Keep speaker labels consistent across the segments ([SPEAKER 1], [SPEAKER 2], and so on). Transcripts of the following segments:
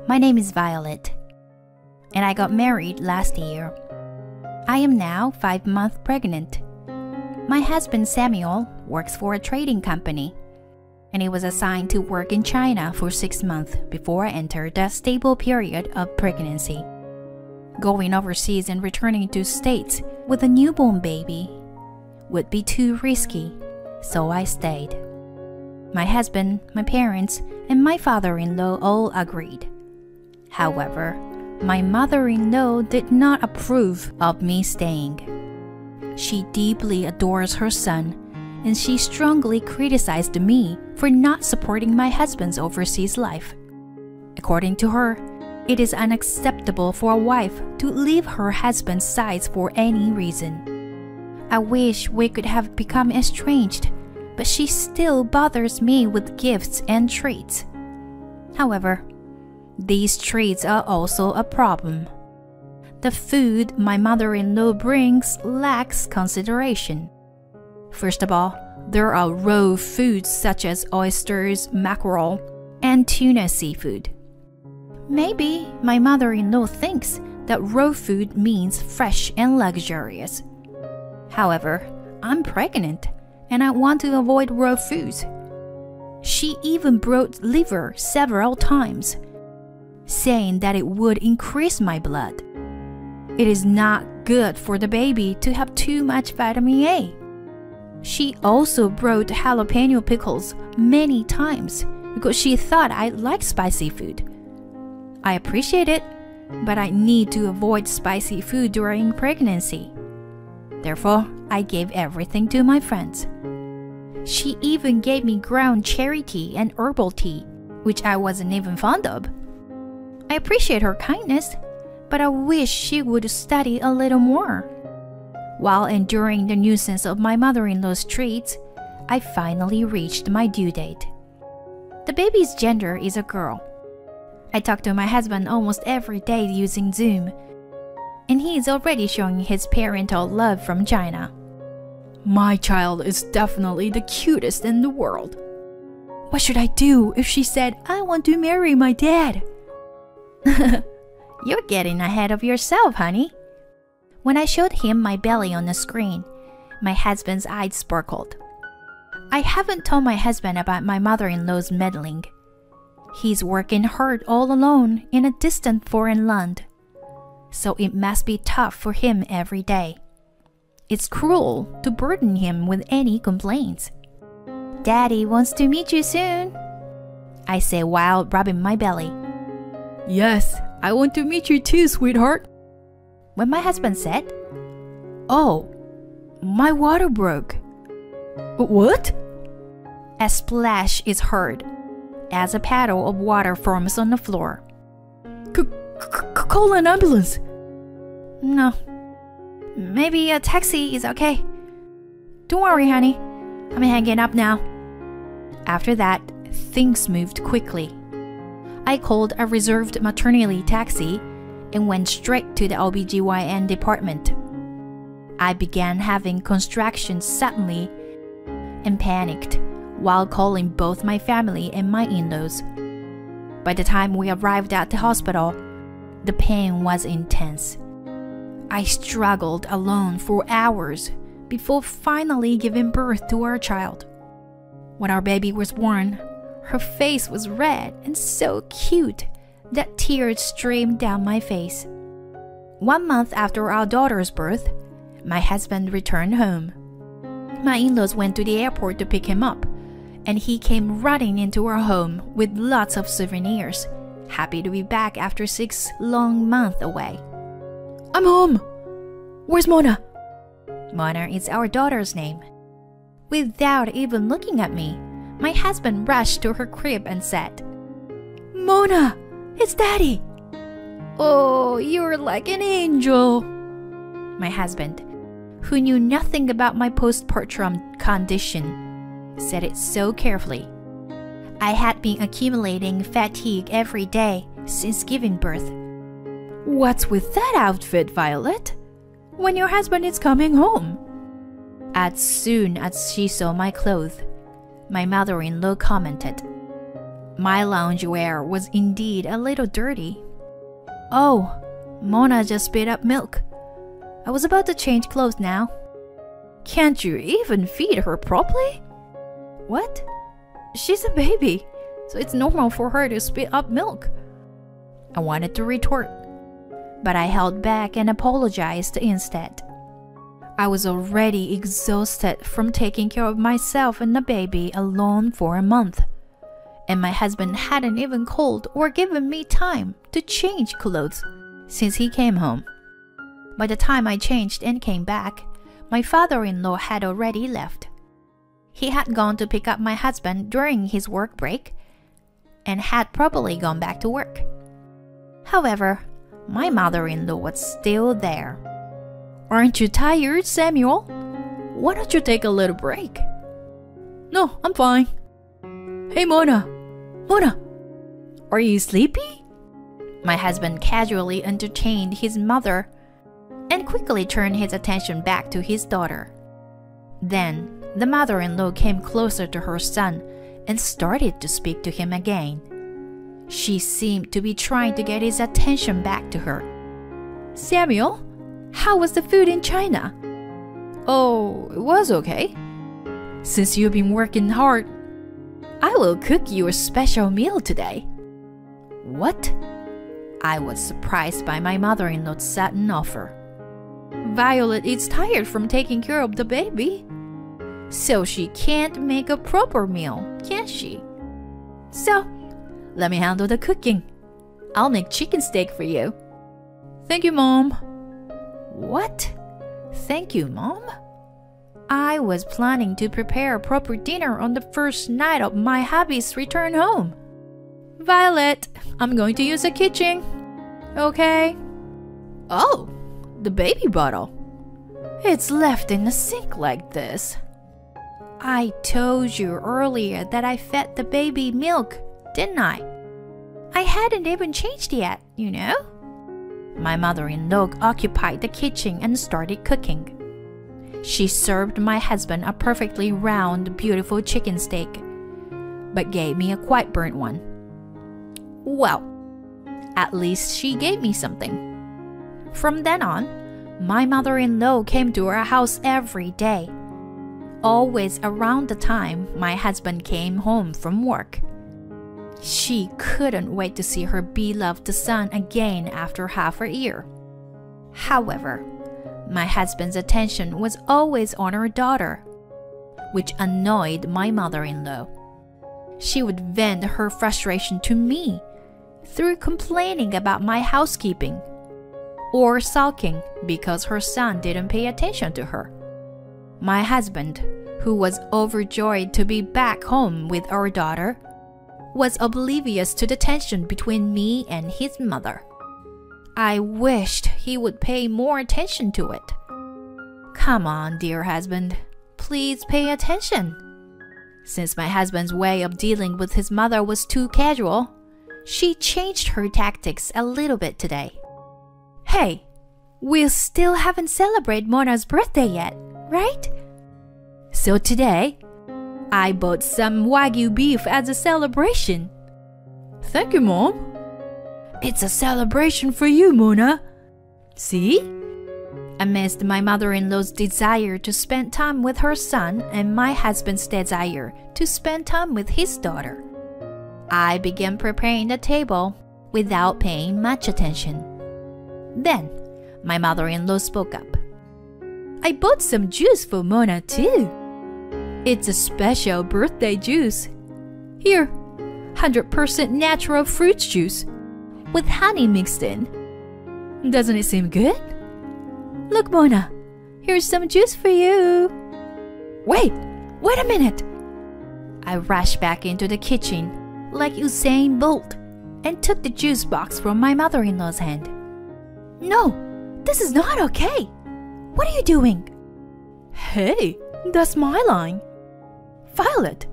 [SPEAKER 1] My name is Violet, and I got married last year. I am now 5 months pregnant. My husband Samuel works for a trading company, and he was assigned to work in China for 6 months before I entered the stable period of pregnancy. Going overseas and returning to States with a newborn baby would be too risky, so I stayed. My husband, my parents, and my father-in-law all agreed. However, my mother-in-law did not approve of me staying. She deeply adores her son, and she strongly criticized me for not supporting my husband's overseas life. According to her, it is unacceptable for a wife to leave her husband's side for any reason. I wish we could have become estranged, but she still bothers me with gifts and treats. However, these treats are also a problem. The food my mother-in-law brings lacks consideration. First of all, there are raw foods such as oysters, mackerel, and tuna seafood. Maybe my mother-in-law thinks that raw food means fresh and luxurious. However, I'm pregnant and I want to avoid raw foods. She even brought liver several times, saying that it would increase my blood. It is not good for the baby to have too much vitamin A. She also brought jalapeno pickles many times because she thought I liked spicy food. I appreciate it, but I need to avoid spicy food during pregnancy. Therefore, I gave everything to my friends. She even gave me ground cherry tea and herbal tea, which I wasn't even fond of. I appreciate her kindness, but I wish she would study a little more. While enduring the nuisance of my mother-in-law's treats, I finally reached my due date. The baby's gender is a girl. I talk to my husband almost every day using Zoom, and he is already showing his parental love from China. My child is definitely the cutest in the world. What should I do if she said, I want to marry my dad? You're getting ahead of yourself, honey. When I showed him my belly on the screen, my husband's eyes sparkled. I haven't told my husband about my mother-in-law's meddling. He's working hard all alone in a distant foreign land, so it must be tough for him every day. It's cruel to burden him with any complaints. Daddy wants to meet you soon, I say while rubbing my belly. Yes, I want to meet you too, sweetheart. When my husband said, Oh, my water broke. What? A splash is heard as a paddle of water forms on the floor. Call an ambulance. No. Maybe a taxi is okay. Don't worry, honey. I'm hanging up now. After that, things moved quickly. I called a reserved maternity taxi and went straight to the OBGYN department. I began having contractions suddenly and panicked while calling both my family and my in-laws. By the time we arrived at the hospital, the pain was intense. I struggled alone for hours before finally giving birth to our child. When our baby was born, her face was red and so cute that tears streamed down my face. 1 month after our daughter's birth, my husband returned home. My in-laws went to the airport to pick him up, and he came running into our home with lots of souvenirs, happy to be back after 6 long months away. I'm home! Where's Mona? Mona is our daughter's name. Without even looking at me, my husband rushed to her crib and said, Mona, it's Daddy! Oh, you're like an angel! My husband, who knew nothing about my postpartum condition, said it so carefully. I had been accumulating fatigue every day since giving birth. What's with that outfit, Violet? When your husband is coming home? As soon as she saw my clothes, my mother-in-law commented, My loungewear was indeed a little dirty. Oh, Mona just spit up milk. I was about to change clothes now. Can't you even feed her properly? What? She's a baby, so it's normal for her to spit up milk. I wanted to retort, but I held back and apologized instead. I was already exhausted from taking care of myself and the baby alone for a month, and my husband hadn't even called or given me time to change clothes since he came home. By the time I changed and came back, my father-in-law had already left. He had gone to pick up my husband during his work break and had probably gone back to work. However, my mother-in-law was still there. Aren't you tired, Samuel? Why don't you take a little break? No, I'm fine. Hey, Mona! Mona! Are you sleepy? My husband casually entertained his mother and quickly turned his attention back to his daughter. Then, the mother-in-law came closer to her son and started to speak to him again. She seemed to be trying to get his attention back to her. Samuel, how was the food in China? Oh, it was okay. Since you've been working hard, I will cook you a special meal today. What? I was surprised by my mother-in-law's sudden offer. Violet is tired from taking care of the baby, so she can't make a proper meal, can she? So, let me handle the cooking. I'll make chicken steak for you. Thank you, Mom. What? Thank you, Mom? I was planning to prepare a proper dinner on the first night of my hubby's return home. Violet, I'm going to use the kitchen. Okay? Oh, the baby bottle. It's left in the sink like this. I told you earlier that I fed the baby milk, didn't I? I hadn't even changed yet, you know? My mother-in-law occupied the kitchen and started cooking. She served my husband a perfectly round, beautiful chicken steak, but gave me a quite burnt one. Well, at least she gave me something. From then on, my mother-in-law came to our house every day, always around the time my husband came home from work. She couldn't wait to see her beloved son again after half a year. However, my husband's attention was always on our daughter, which annoyed my mother-in-law. She would vent her frustration to me through complaining about my housekeeping or sulking because her son didn't pay attention to her. My husband, who was overjoyed to be back home with our daughter, was oblivious to the tension between me and his mother. I wished he would pay more attention to it. Come on, dear husband, please pay attention. Since my husband's way of dealing with his mother was too casual, she changed her tactics a little bit today. Hey, we still haven't celebrated Mona's birthday yet, right? So today, I bought some Wagyu beef as a celebration. Thank you, Mom. It's a celebration for you, Mona. See? Amidst my mother-in-law's desire to spend time with her son and my husband's desire to spend time with his daughter, I began preparing the table without paying much attention. Then, my mother-in-law spoke up. I bought some juice for Mona too. It's a special birthday juice. Here, 100% natural fruit juice with honey mixed in. Doesn't it seem good? Look, Mona, here's some juice for you. Wait a minute. I rushed back into the kitchen like Usain Bolt and took the juice box from my mother-in-law's hand. No, this is not okay. What are you doing? Hey, that's my line. Violet,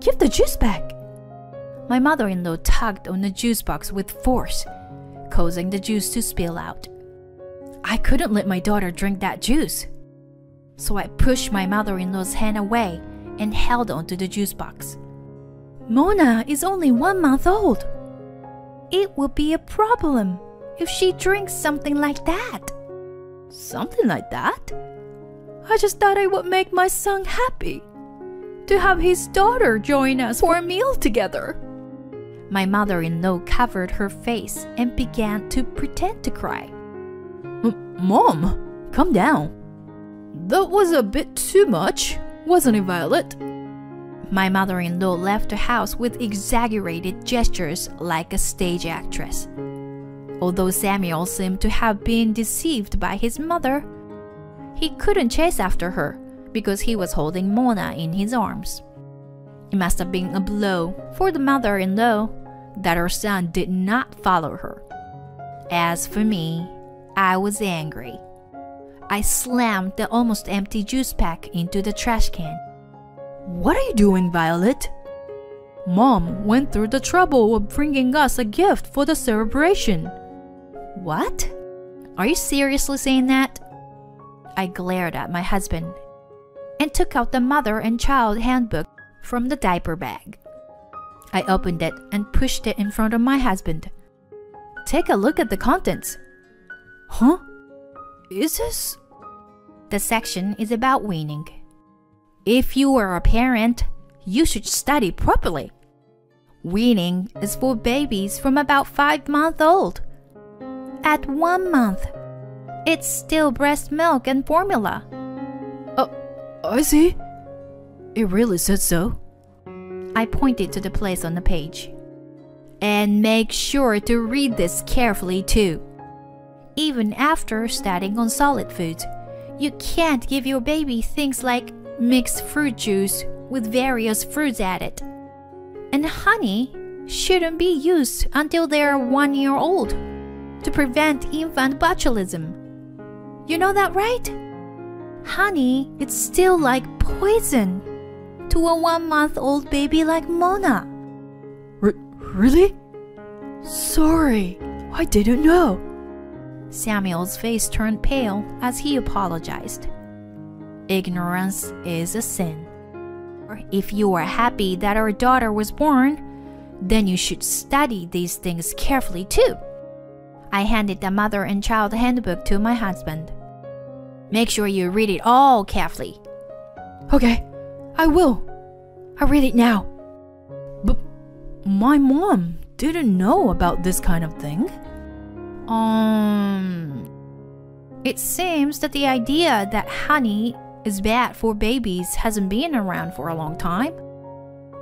[SPEAKER 1] give the juice back. My mother-in-law tugged on the juice box with force, causing the juice to spill out. I couldn't let my daughter drink that juice, so I pushed my mother-in-law's hand away and held onto the juice box. Mona is only 1 month old. It will be a problem if she drinks something like that. Something like that? I just thought it would make my son happy to have his daughter join us for a meal together. My mother-in-law covered her face and began to pretend to cry. Mom, calm down. That was a bit too much, wasn't it, Violet? My mother-in-law left the house with exaggerated gestures like a stage actress. Although Samuel seemed to have been deceived by his mother, he couldn't chase after her because he was holding Mona in his arms. It must have been a blow for the mother-in-law that her son did not follow her. As for me, I was angry. I slammed the almost empty juice pack into the trash can. What are you doing, Violet? Mom went through the trouble of bringing us a gift for the celebration. What? Are you seriously saying that? I glared at my husband and took out the mother and child handbook from the diaper bag. I opened it and pushed it in front of my husband. Take a look at the contents. Huh? Is this? The section is about weaning. If you are a parent, you should study properly. Weaning is for babies from about 5 months old. At 1 month, it's still breast milk and formula. I see. It really said so. I pointed to the place on the page. And make sure to read this carefully too. Even after studying on solid foods, you can't give your baby things like mixed fruit juice with various fruits added. And honey shouldn't be used until they're 1 year old to prevent infant botulism. You know that, right? Honey, it's still like poison to a 1 month old baby like Mona. Really? Sorry, I didn't know. Samuel's face turned pale as he apologized. Ignorance is a sin. If you are happy that our daughter was born, then you should study these things carefully too. I handed the mother and child handbook to my husband. Make sure you read it all carefully. Okay, I will. I'll read it now. But my mom didn't know about this kind of thing. It seems that the idea that honey is bad for babies hasn't been around for a long time.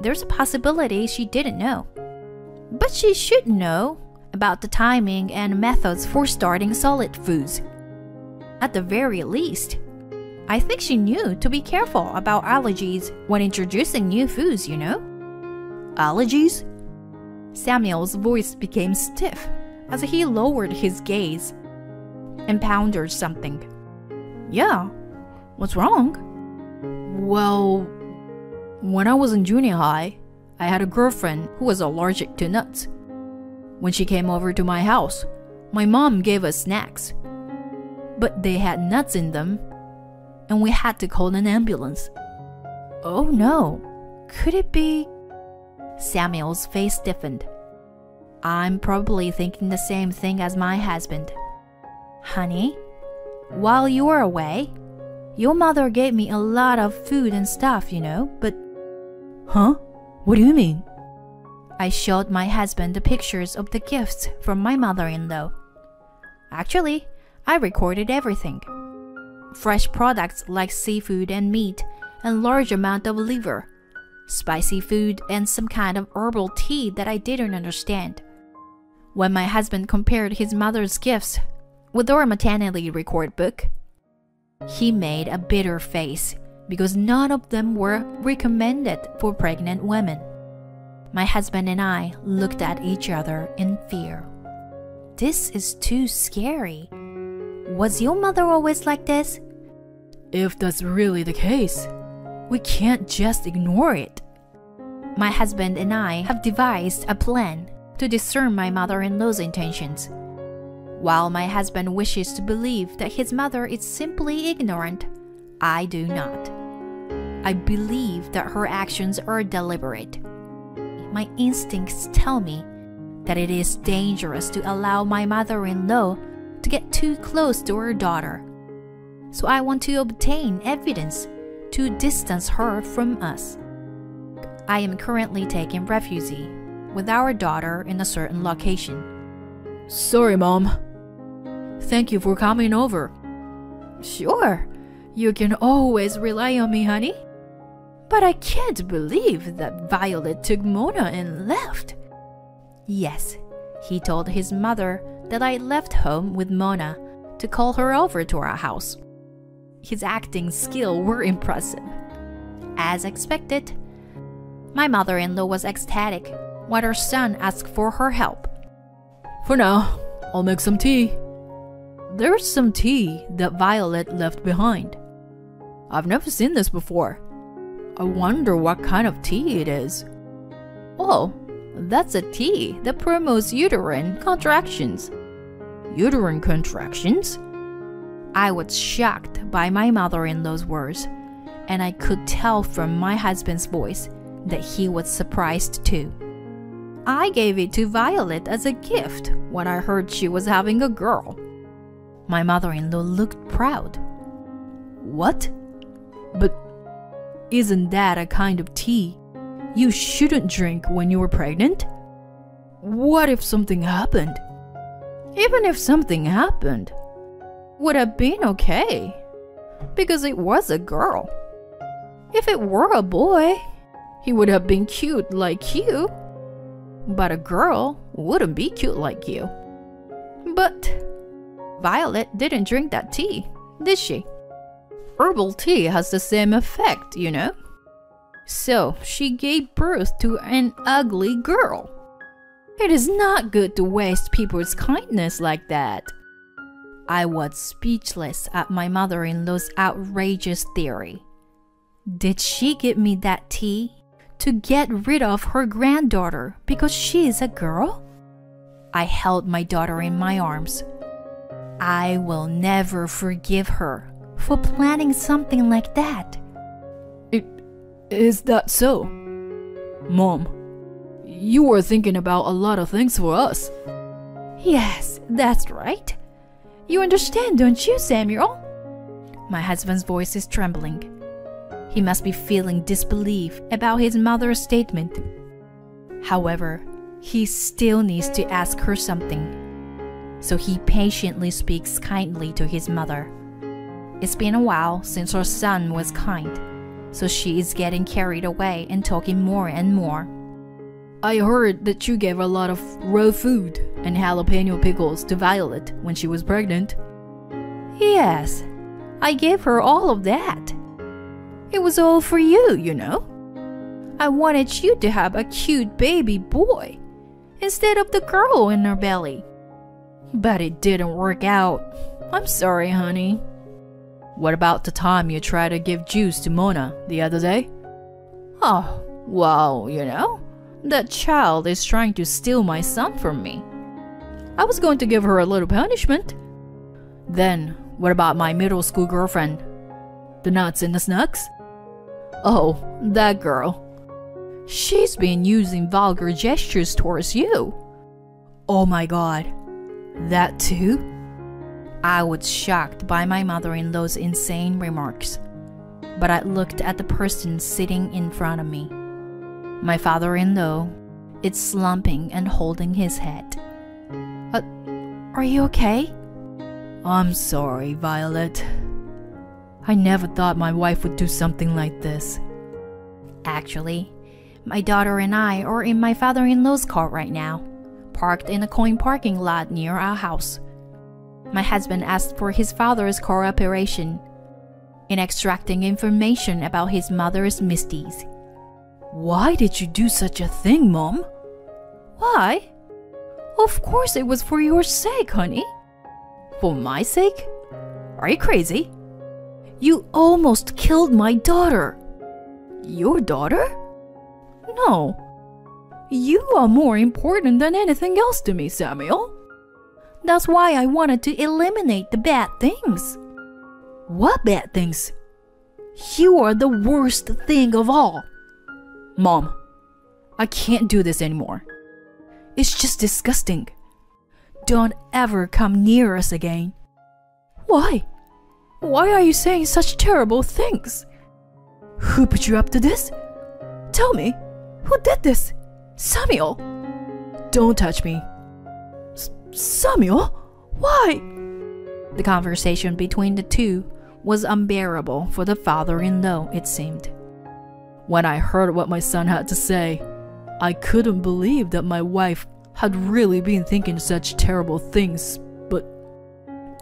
[SPEAKER 1] There's a possibility she didn't know. But she should know about the timing and methods for starting solid foods. At the very least, I think she knew to be careful about allergies when introducing new foods, you know? Allergies? Samuel's voice became stiff as he lowered his gaze and pondered something. Yeah, what's wrong? Well, when I was in junior high, I had a girlfriend who was allergic to nuts. When she came over to my house, my mom gave us snacks. But they had nuts in them, and we had to call an ambulance. Oh no, could it be? Samuel's face stiffened. I'm probably thinking the same thing as my husband. Honey, while you were away, your mother gave me a lot of food and stuff, you know, but... Huh? What do you mean? I showed my husband the pictures of the gifts from my mother-in-law. Actually, I recorded everything. Fresh products like seafood and meat, and large amount of liver, spicy food, and some kind of herbal tea that I didn't understand. When my husband compared his mother's gifts with our maternity record book, he made a bitter face because none of them were recommended for pregnant women. My husband and I looked at each other in fear. This is too scary. Was your mother always like this? If that's really the case, we can't just ignore it. My husband and I have devised a plan to discern my mother-in-law's intentions. While my husband wishes to believe that his mother is simply ignorant, I do not. I believe that her actions are deliberate. my instincts tell me that it is dangerous to allow my mother-in-law to get too close to her daughter. So I want to obtain evidence to distance her from us. I am currently taking refuge with our daughter in a certain location.
[SPEAKER 2] Sorry, Mom. Thank you for coming over.
[SPEAKER 1] Sure, you can always rely on me, honey. But I can't believe that Violet took Mona and left. Yes, he told his mother that I left home with Mona to call her over to our house. His acting skills were impressive. As expected, my mother-in-law was ecstatic when her son asked for her help.
[SPEAKER 2] For now, I'll make some tea. There's some tea that Violet left behind. I've never seen this before. I wonder what kind of tea it is.
[SPEAKER 1] Oh, that's a tea that promotes uterine contractions.
[SPEAKER 2] Uterine contractions?
[SPEAKER 1] I was shocked by my mother-in-law's words, and I could tell from my husband's voice that he was surprised too. I gave it to Violet as a gift when I heard she was having a girl. My mother-in-law looked proud.
[SPEAKER 2] What? But isn't that a kind of tea you shouldn't drink when you were pregnant? What if something happened?
[SPEAKER 1] Even if something happened, would have been okay, because it was a girl. If it were a boy, he would have been cute like you, but a girl wouldn't be cute like you. But Violet didn't drink that tea, did she? Herbal tea has the same effect, you know. So she gave birth to an ugly girl. It is not good to waste people's kindness like that. I was speechless at my mother-in-law's outrageous theory. Did she give me that tea to get rid of her granddaughter because she is a girl? I held my daughter in my arms. I will never forgive her for planning something like that.
[SPEAKER 2] Is that so? Mom, you were thinking about a lot of things for us.
[SPEAKER 1] Yes, that's right. You understand, don't you, Samuel? My husband's voice is trembling. He must be feeling disbelief about his mother's statement. However, he still needs to ask her something. So he patiently speaks kindly to his mother. It's been a while since her son was kind, so she is getting carried away and talking more and more.
[SPEAKER 2] I heard that you gave a lot of raw food and jalapeno pickles to Violet when she was pregnant.
[SPEAKER 1] Yes, I gave her all of that. It was all for you, you know. I wanted you to have a cute baby boy instead of the girl in her belly. But it didn't work out. I'm sorry, honey.
[SPEAKER 2] What about the time you tried to give juice to Mona the other day?
[SPEAKER 1] Oh, well, you know, that child is trying to steal my son from me. I was going to give her a little punishment.
[SPEAKER 2] Then, what about my middle school girlfriend? The nuts and the snucks?
[SPEAKER 1] Oh, that girl. She's been using vulgar gestures towards you.
[SPEAKER 2] Oh my God. That too?
[SPEAKER 1] I was shocked by my mother-in-law's insane remarks, but I looked at the person sitting in front of me. My father-in-law is slumping and holding his head. Are you okay?
[SPEAKER 2] I'm sorry, Violet. I never thought my wife would do something like this.
[SPEAKER 1] Actually, my daughter and I are in my father-in-law's car right now, parked in a coin parking lot near our house. My husband asked for his father's cooperation in extracting information about his mother's misdeeds.
[SPEAKER 2] Why did you do such a thing, Mom?
[SPEAKER 1] Why? Of course it was for your sake, honey.
[SPEAKER 2] For my sake?
[SPEAKER 1] Are you crazy? You almost killed my daughter.
[SPEAKER 2] Your daughter?
[SPEAKER 1] No. You are more important than anything else to me, Samuel. That's why I wanted to eliminate the bad things.
[SPEAKER 2] What bad things?
[SPEAKER 1] You are the worst thing of all.
[SPEAKER 2] Mom, I can't do this anymore. It's just disgusting. Don't ever come near us again. Why? Why are you saying such terrible things? Who put you up to this? Tell me, who did this? Samuel? Don't touch me. Samuel? Why?
[SPEAKER 1] The conversation between the two was unbearable for the father-in-law, it seemed.
[SPEAKER 2] When I heard what my son had to say, I couldn't believe that my wife had really been thinking such terrible things, but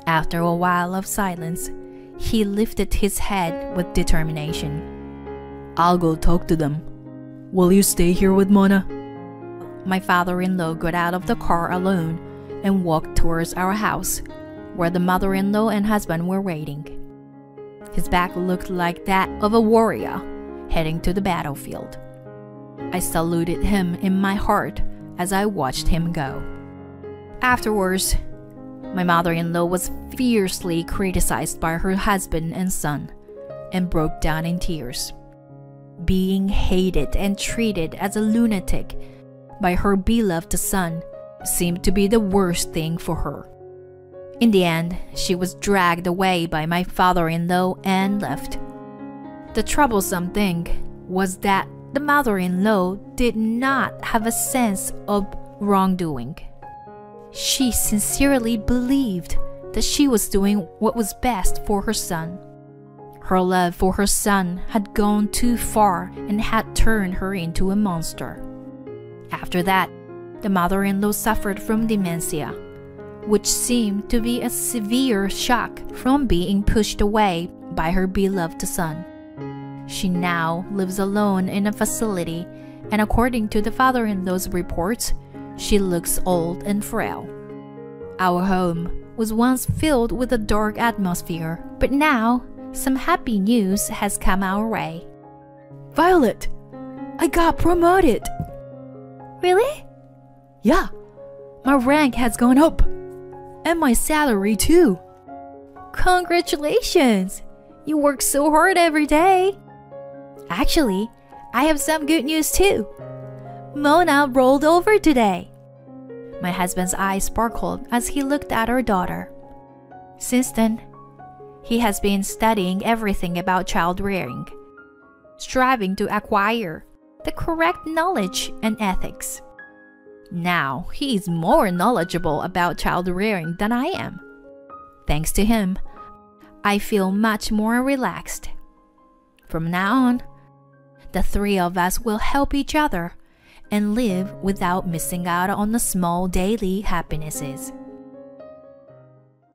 [SPEAKER 1] after a while of silence, he lifted his head with determination.
[SPEAKER 2] I'll go talk to them. Will you stay here with Mona?
[SPEAKER 1] My father-in-law got out of the car alone and walked towards our house, where the mother-in-law and husband were waiting. His back looked like that of a warrior heading to the battlefield. I saluted him in my heart as I watched him go. Afterwards, my mother-in-law was fiercely criticized by her husband and son and broke down in tears. Being hated and treated as a lunatic by her beloved son seemed to be the worst thing for her. In the end, she was dragged away by my father-in-law and left. The troublesome thing was that the mother-in-law did not have a sense of wrongdoing. She sincerely believed that she was doing what was best for her son. Her love for her son had gone too far and had turned her into a monster. After that, the mother-in-law suffered from dementia, which seemed to be a severe shock from being pushed away by her beloved son. She now lives alone in a facility, and according to the father-in-law's reports, she looks old and frail. Our home was once filled with a dark atmosphere, but now some happy news has come our way.
[SPEAKER 2] Violet, I got promoted.
[SPEAKER 1] Really?
[SPEAKER 2] Yeah, my rank has gone up. And my salary too.
[SPEAKER 1] Congratulations! You work so hard every day. Actually, I have some good news too. Mona rolled over today. My husband's eyes sparkled as he looked at our daughter. Since then, he has been studying everything about child rearing, striving to acquire the correct knowledge and ethics. Now he is more knowledgeable about child rearing than I am. Thanks to him, I feel much more relaxed. From now on, the three of us will help each other and live without missing out on the small daily happinesses.